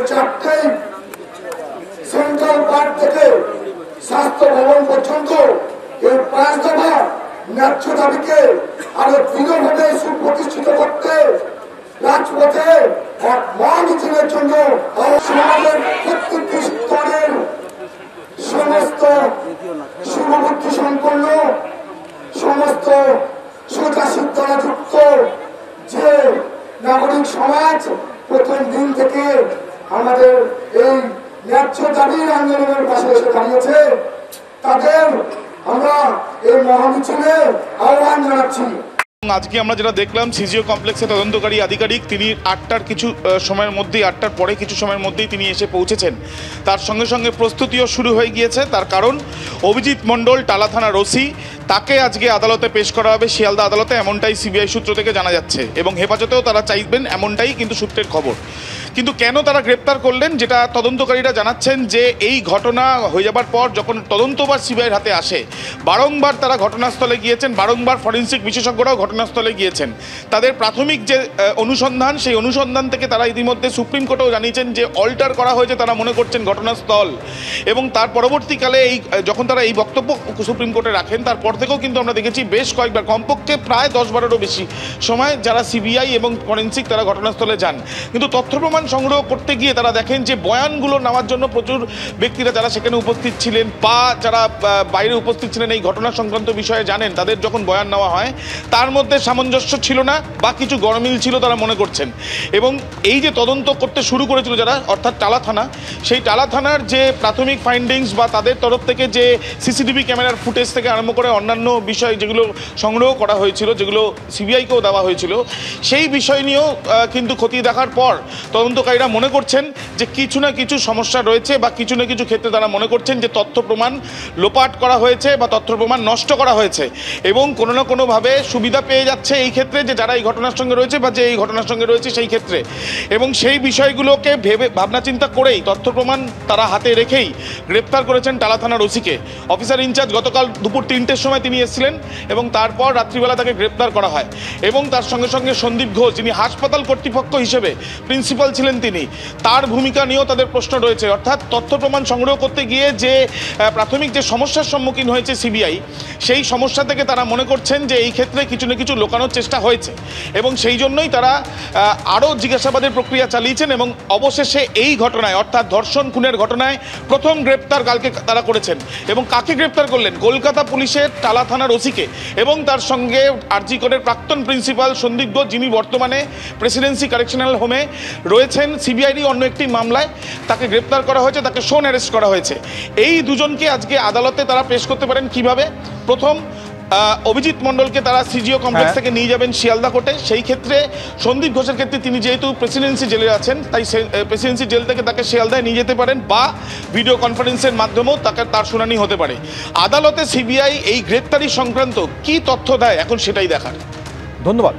চারটেই central park থেকে স্বাস্থ্য ভবন পর্যন্ত এই 5 দফা ন্যায্য দাবিকে আরো দৃঢ়ভাবে সুপ্রতিষ্ঠিত করতে রাজপথে মহামিছিলের জন্য সমাজের প্রত্যেকটি স্তরের সমস্ত শুভবুদ্ধি সম্পন্ন সমস্ত সোজা সিদ্ধারা যুক্ত যে নাগরিক সমাজ প্রথম দিন থেকে আমাদের এই ন্যায্য দাবির আন্দোলনের পাশে এসে দাঁড়িয়েছে, তাদের আমরা এই মহামিছিলে আহ্বান জানাচ্ছি। আজকে আমরা যেটা দেখলাম, সিজিও কমপ্লেক্সে তদন্তকারী আধিকারিক তিনি 8টার কিছু সময়ের মধ্যেই 8টার পরে কিছু সময়ের মধ্যেই তিনি এসে পৌঁছেছেন। তার সঙ্গে সঙ্গে প্রস্তুতিও শুরু হয়ে গিয়েছে। তার কারণ অভিজিৎ মণ্ডল টালা থানার ওসি, তাকে আজকে আদালতে পেশ করা হবে শিয়ালদা আদালতে, এমনটাই সিবিআই সূত্র থেকে জানা যাচ্ছে এবং হেফাজতেও তারা চাইবেন এমনটাই কিন্তু সূত্রের খবর। কিন্তু কেন তারা গ্রেপ্তার করলেন, যেটা তদন্তকারীরা জানাচ্ছেন যে এই ঘটনা হয়ে যাবার পর যখন তদন্তবার সিবিআইয়ের হাতে আসে, বারংবার তারা ঘটনাস্থলে গিয়েছেন, বারংবার ফরেন্সিক বিশেষজ্ঞরাও ঘটনাস্থলে গিয়েছেন। তাদের প্রাথমিক যে অনুসন্ধান, সেই অনুসন্ধান থেকে তারা ইতিমধ্যে সুপ্রিম কোর্টেও জানিয়েছেন যে অল্টার করা হয়েছে, তারা মনে করছেন ঘটনাস্থল। এবং তার পরবর্তীকালে এই যখন তারা এই বক্তব্য সুপ্রিম কোর্টে রাখেন, তারপর থেকেও কিন্তু আমরা দেখেছি বেশ কয়েকবার, কমপক্ষে প্রায় 10-12রও বেশি সময় যারা সিবিআই এবং ফরেন্সিক তারা ঘটনাস্থলে যান। কিন্তু তথ্য প্রমাণ সংগ্রহ করতে গিয়ে তারা দেখেন যে বয়ানগুলো নেওয়ার জন্য প্রচুর ব্যক্তিরা যারা সেখানে উপস্থিত ছিলেন বা যারা বাইরে উপস্থিত ছিলেন এই ঘটনা সংক্রান্ত বিষয়ে জানেন, তাদের যখন বয়ান নেওয়া হয় তার মধ্যে সামঞ্জস্য ছিল না বা কিছু গরমিল ছিল তারা মনে করছেন। এবং এই যে তদন্ত করতে শুরু করেছিল যারা, অর্থাৎ টালা থানা, সেই টালা থানার যে প্রাথমিক ফাইন্ডিংস বা তাদের তরফ থেকে যে সিসিটিভি ক্যামেরার ফুটেজ থেকে আরম্ভ করে অন্যান্য বিষয় যেগুলো সংগ্রহ করা হয়েছিল, যেগুলো সিবিআইকেও দেওয়া হয়েছিল, সেই বিষয় নিয়েও কিন্তু খতিয়ে দেখার পর তদন্তকারীরা মনে করছেন যে কিছু না কিছু সমস্যা রয়েছে বা কিছু না কিছু ক্ষেত্রে তারা মনে করছেন যে তথ্য প্রমাণ লোপাট করা হয়েছে বা তথ্য প্রমাণ নষ্ট করা হয়েছে এবং কোনো না কোনোভাবে সুবিধা পেয়ে যাচ্ছে এই ক্ষেত্রে যে যারা এই ঘটনার সঙ্গে রয়েছে বা যে এই ঘটনার সঙ্গে রয়েছে সেই ক্ষেত্রে। এবং সেই বিষয়গুলোকে ভাবনা চিন্তা করেই তথ্য প্রমাণ তারা হাতে রেখেই গ্রেপ্তার করেছেন টালা থানার ওসিকে। অফিসার ইনচার্জ গতকাল দুপুর 3টের সময় তিনি এসেছিলেন এবং তারপর রাত্রিবেলা তাকে গ্রেপ্তার করা হয়। এবং তার সঙ্গে সঙ্গে সন্দীপ ঘোষ, যিনি হাসপাতাল কর্তৃপক্ষ হিসেবে প্রিন্সিপাল ছিলেন, তিনি তার ভূমিকা নিয়েও তাদের প্রশ্ন রয়েছে। অর্থাৎ তথ্য প্রমাণ সংগ্রহ করতে গিয়ে যে প্রাথমিক যে সমস্যার সম্মুখীন হয়েছে সিবিআই, সেই সমস্যা থেকে তারা মনে করছেন যে এই ক্ষেত্রে কিছু না কিছু লুকানোর চেষ্টা হয়েছে এবং সেই জন্যই তারা আরও জিজ্ঞাসাবাদের প্রক্রিয়া চালিয়েছেন এবং অবশেষে এই ঘটনায়, অর্থাৎ ধর্ষণ খুনের ঘটনায় প্রথম গ্রেপ্তার কালকে তারা করেছেন। এবং কাকে গ্রেপ্তার করলেন? কলকাতা পুলিশের টালা থানার ওসিকে এবং তার সঙ্গে আরজি করের প্রাক্তন প্রিন্সিপাল সন্দীপ ঘোষ, যিনি বর্তমানে প্রেসিডেন্সি কারেকশনাল হোমে রয়েছেন সিবিআইরই অন্য একটি মামলায়, তাকে গ্রেপ্তার করা হয়েছে, তাকে শোন অ্যারেস্ট করা হয়েছে। এই দুজনকে আজকে আদালতে তারা পেশ করতে পারেন কিভাবে? প্রথম, অভিজিৎ মণ্ডলকে তারা সিজিও কমপ্লেক্স থেকে নিয়ে যাবেন শিয়ালদা কোর্টে। সেই ক্ষেত্রে সন্দীপ ঘোষের ক্ষেত্রে তিনি যেহেতু প্রেসিডেন্সি জেলে আছেন, তাই প্রেসিডেন্সি জেল থেকে তাকে শিয়ালদায় নিয়ে যেতে পারেন বা ভিডিও কনফারেন্সের মাধ্যমেও তার শুনানি হতে পারে। আদালতে সিবিআই এই গ্রেপ্তারি সংক্রান্ত কি তথ্য দেয় এখন সেটাই দেখার। ধন্যবাদ।